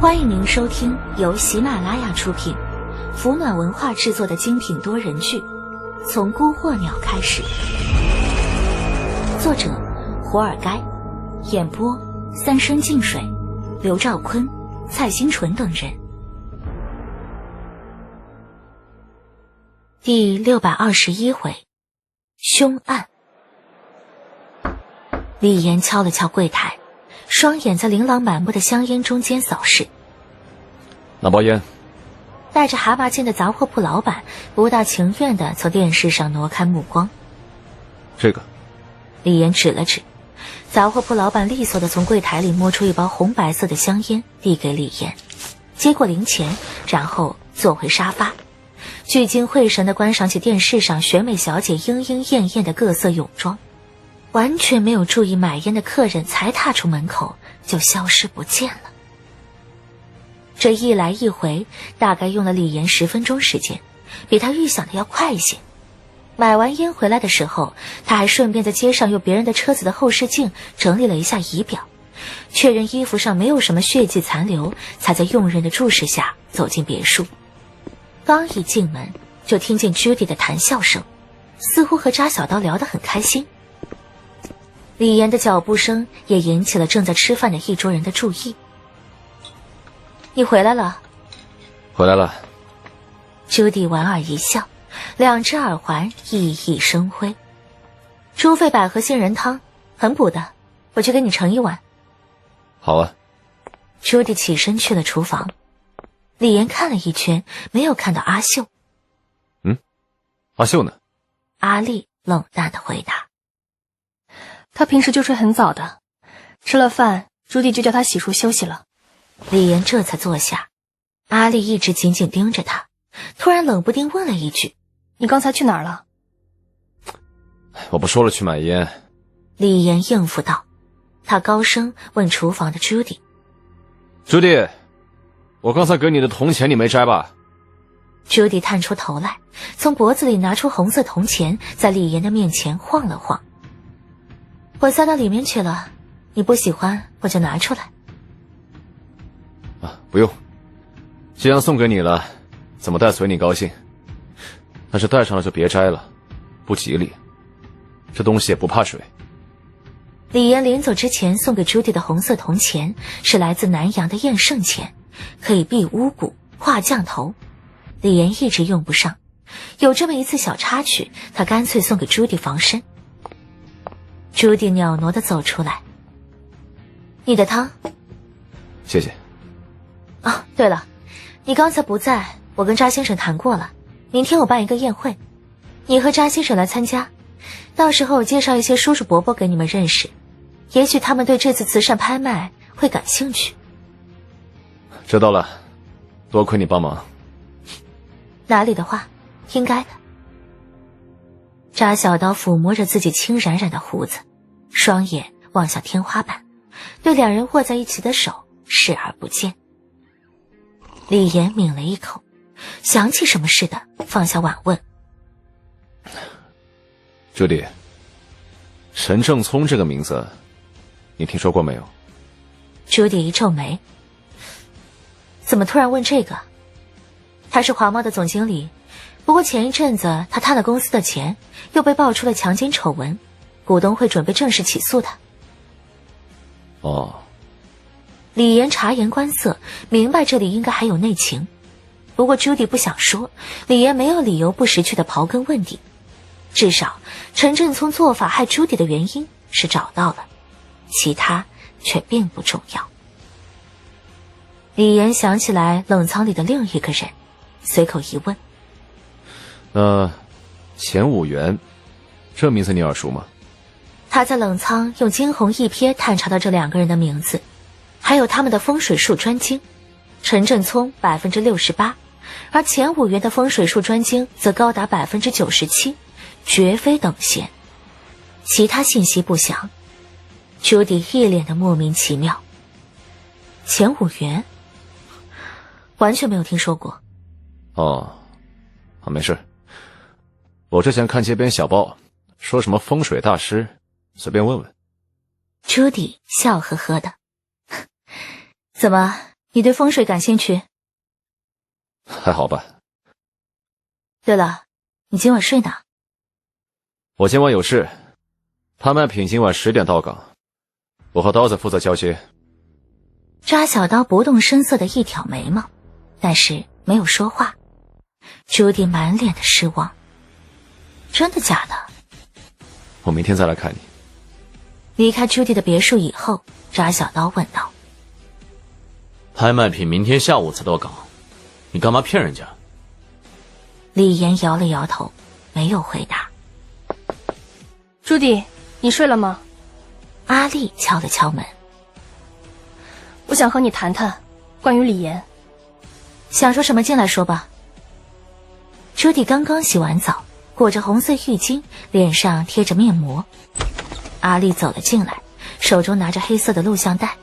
欢迎您收听由喜马拉雅出品、福暖文化制作的精品多人剧《从孤惑鸟开始》，作者胡尔该，演播三生净水、刘兆坤、蔡新纯等人。第621回，凶案。李岩敲了敲柜台，双眼在琳琅满目的香烟中间扫视。拿包烟。戴着蛤蟆镜的杂货铺老板不大情愿地从电视上挪开目光。这个。李岩指了指，杂货铺老板利索地从柜台里摸出一包红白色的香烟，递给李岩，接过零钱，然后坐回沙发，聚精会神地观赏起电视上选美小姐莺莺燕燕的各色泳装，完全没有注意买烟的客人才踏出门口就消失不见了。这一来一回大概用了李岩10分钟时间，比他预想的要快一些。买完烟回来的时候，他还顺便在街上用别人的车子的后视镜整理了一下仪表，确认衣服上没有什么血迹残留，才在佣人的注视下走进别墅。刚一进门就听见 Judy 的谈笑声，似乎和扎小刀聊得很开心。李岩的脚步声也引起了正在吃饭的一桌人的注意。你回来了。回来了。Judy 莞尔一笑，两只耳环熠熠生辉。猪肺百合杏仁汤很补的，我去给你盛一碗。好啊。Judy 起身去了厨房。李岩看了一圈，没有看到阿秀。阿秀呢？阿丽冷淡地回答。他平时就睡很早的，吃了饭朱棣就叫他洗漱休息了。李岩这才坐下，阿丽一直紧紧盯着他，突然冷不丁问了一句：你刚才去哪儿了？我不说了去买烟。李岩应付道。他高声问厨房的朱棣：朱棣，我刚才给你的铜钱你没摘吧？朱棣探出头来，从脖子里拿出红色铜钱，在李岩的面前晃了晃。我塞到里面去了，你不喜欢我就拿出来。不用，既然送给你了，怎么戴随你高兴，但是戴上了就别摘了，不吉利。这东西也不怕水。李岩临走之前送给朱棣的红色铜钱是来自南洋的验圣钱，可以避巫蛊、画降头。李岩一直用不上，有这么一次小插曲，他干脆送给朱棣防身。朱棣袅娜地走出来。你的汤。谢谢。对了，你刚才不在，我跟扎先生谈过了，明天我办一个宴会，你和扎先生来参加，到时候我介绍一些叔叔伯伯给你们认识，也许他们对这次慈善拍卖会感兴趣。知道了，多亏你帮忙。哪里的话，应该的。扎小刀抚摸着自己青冉冉的胡子，双眼望向天花板，对两人握在一起的手视而不见。李岩抿了一口，想起什么似的放下碗问：朱棣，陈正聪这个名字你听说过没有？朱棣一皱眉，怎么突然问这个？他是华贸的总经理，不过前一阵子他贪了公司的钱，又被爆出了强奸丑闻，股东会准备正式起诉他。李岩察言观色，明白这里应该还有内情。不过朱棣不想说，李岩没有理由不识趣的刨根问底。至少陈振聪做法害朱棣的原因是找到了，其他却并不重要。李岩想起来冷藏里的另一个人，随口一问：钱武元，这名字你耳熟吗？他在冷仓用惊鸿一瞥探查到这两个人的名字，还有他们的风水术专精，陈振聪68%，而钱武元的风水术专精则高达97%，绝非等闲。其他信息不详。朱棣一脸的莫名其妙。钱武元？完全没有听说过。没事。我之前看街边小报，说什么风水大师，随便问问。朱棣笑呵呵的。怎么你对风水感兴趣？还好吧。对了，你今晚睡哪？我今晚有事，拍卖品今晚10点到岗，我和刀子负责交接。扎小刀不动声色的一挑眉毛，但是没有说话。朱棣满脸的失望。真的假的？我明天再来看你。离开朱棣的别墅以后，扎小刀问道：拍卖品明天下午才到岗，你干嘛骗人家？李岩摇了摇头，没有回答。朱棣，你睡了吗？阿丽敲了敲门。我想和你谈谈关于李岩。想说什么进来说吧。朱棣刚刚洗完澡，裹着红色浴巾，脸上贴着面膜。阿丽走了进来，手中拿着黑色的录像带。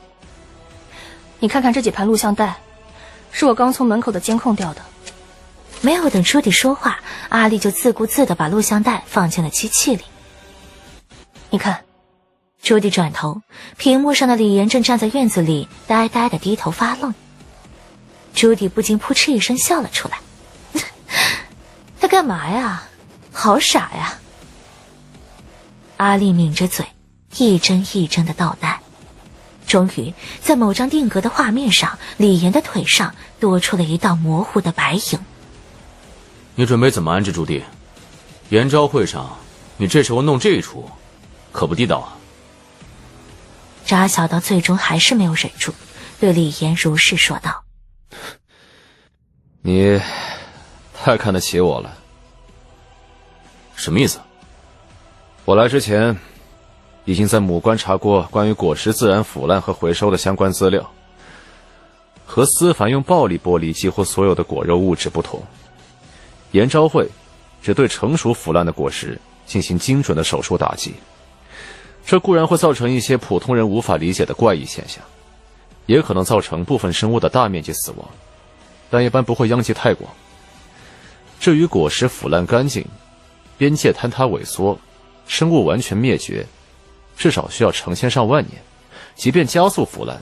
你看看这几盘录像带，是我刚从门口的监控调的。没有等朱棣说话，阿丽就自顾自地把录像带放进了机器里。你看。朱棣转头，屏幕上的李岩正站在院子里，呆呆地低头发愣。朱棣不禁扑哧一声笑了出来。他干嘛呀？好傻呀！阿丽抿着嘴，一帧一帧地倒带。终于，在某张定格的画面上，李岩的腿上多出了一道模糊的白影。你准备怎么安置朱棣？研招会上，你这时候弄这一出，可不地道啊！扎小刀最终还是没有忍住，对李岩如是说道：你太看得起我了。什么意思？我来之前已经在母关查过关于果实自然腐烂和回收的相关资料。和思凡用暴力剥离几乎所有的果肉物质不同，研招会只对成熟腐烂的果实进行精准的手术打击。这固然会造成一些普通人无法理解的怪异现象，也可能造成部分生物的大面积死亡，但一般不会殃及太广。至于果实腐烂干净、边界坍塌萎缩、生物完全灭绝，至少需要成千上万年，即便加速腐烂，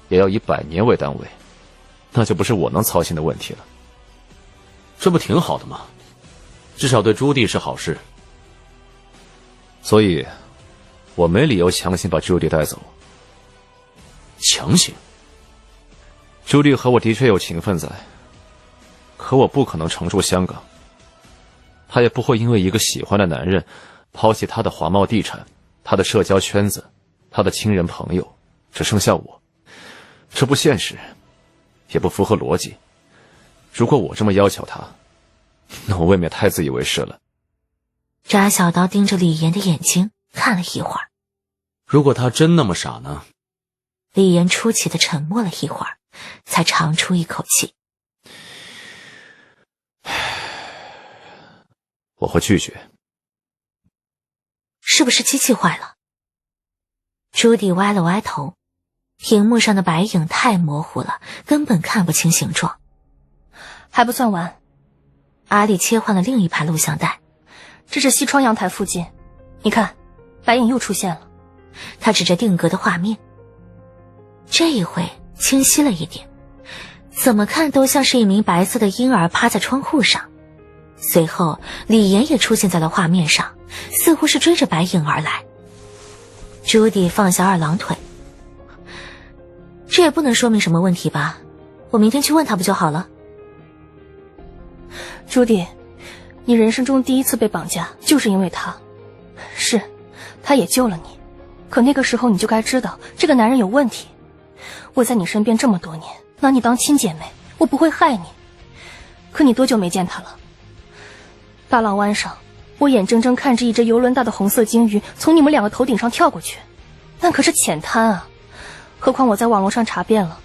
也要以100年为单位，那就不是我能操心的问题了。这不挺好的吗？至少对朱棣是好事。所以我没理由强行把朱棣带走。强行？朱棣和我的确有情分在，可我不可能常驻香港，他也不会因为一个喜欢的男人抛弃他的华贸地产、他的社交圈子、他的亲人朋友，只剩下我。这不现实，也不符合逻辑。如果我这么要求他，那我未免太自以为是了。扎小刀盯着李岩的眼睛看了一会儿。如果他真那么傻呢？李岩出奇的沉默了一会儿，才长出一口气。我会拒绝。是不是机器坏了？朱棣歪了歪头，屏幕上的白影太模糊了，根本看不清形状。还不算完。阿丽切换了另一盘录像带。这是西窗阳台附近，你看，白影又出现了。他指着定格的画面，这一回清晰了一点，怎么看都像是一名白色的婴儿趴在窗户上。随后李岩也出现在了画面上，似乎是追着白影而来。朱棣放下二郎腿，这也不能说明什么问题吧，我明天去问他不就好了。朱棣，你人生中第一次被绑架就是因为他，是，他也救了你，可那个时候你就该知道这个男人有问题。我在你身边这么多年，拿你当亲姐妹，我不会害你。可你多久没见他了？大浪湾上，我眼睁睁看着一只游轮大的红色鲸鱼从你们两个头顶上跳过去，那可是浅滩啊！何况我在网络上查遍了，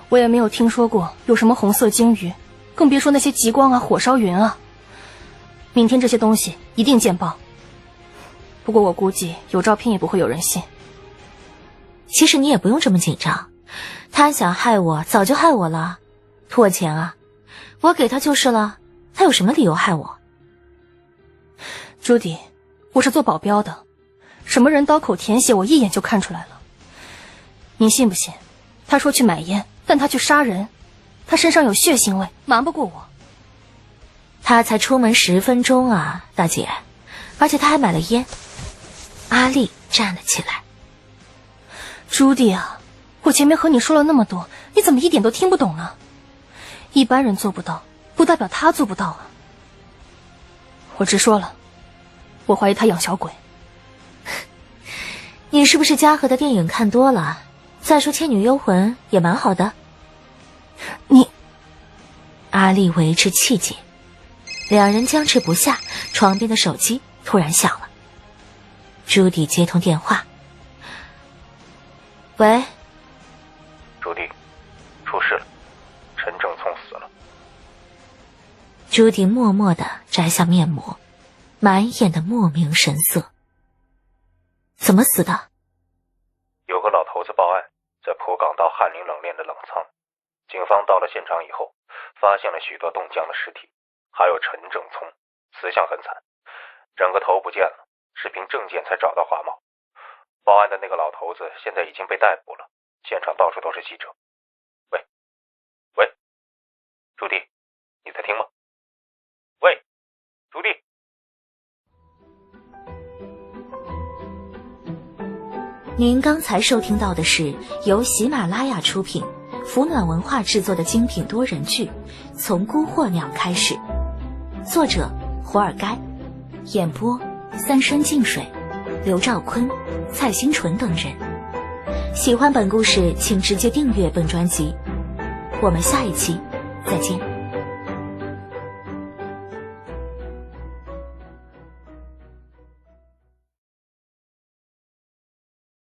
我也没有听说过有什么红色鲸鱼，更别说那些极光啊、火烧云啊。明天这些东西一定见报，不过我估计有照片也不会有人信。其实你也不用这么紧张，他想害我早就害我了，图我钱啊，我给他就是了，他有什么理由害我？朱棣，我是做保镖的，什么人刀口舔血我一眼就看出来了。你信不信他说去买烟，但他去杀人，他身上有血腥味，瞒不过我。他才出门10分钟啊，大姐，而且他还买了烟。阿丽站了起来。朱棣啊，我前面和你说了那么多，你怎么一点都听不懂呢？一般人做不到，不代表他做不到啊。我直说了，我怀疑他养小鬼。你是不是嘉禾的电影看多了？再说《倩女幽魂》也蛮好的。你，阿丽为之气结，两人僵持不下。床边的手机突然响了，朱棣接通电话。喂，朱棣，出事了，陈正聪死了。朱棣默默地摘下面膜，满眼的莫名神色。怎么死的？有个老头子报案，在浦港道翰林冷链的冷仓，警方到了现场以后，发现了许多冻僵的尸体，还有陈正聪，死相很惨，整个头不见了，是凭证件才找到华茂。报案的那个老头子现在已经被逮捕了，现场到处都是记者。喂，朱棣，你在听吗？喂，朱棣。您刚才收听到的是由喜马拉雅出品、福暖文化制作的精品多人剧《从孤惑鸟开始》，作者胡尔该，演播三生净水、刘兆坤、蔡新纯等人。喜欢本故事，请直接订阅本专辑。我们下一期再见。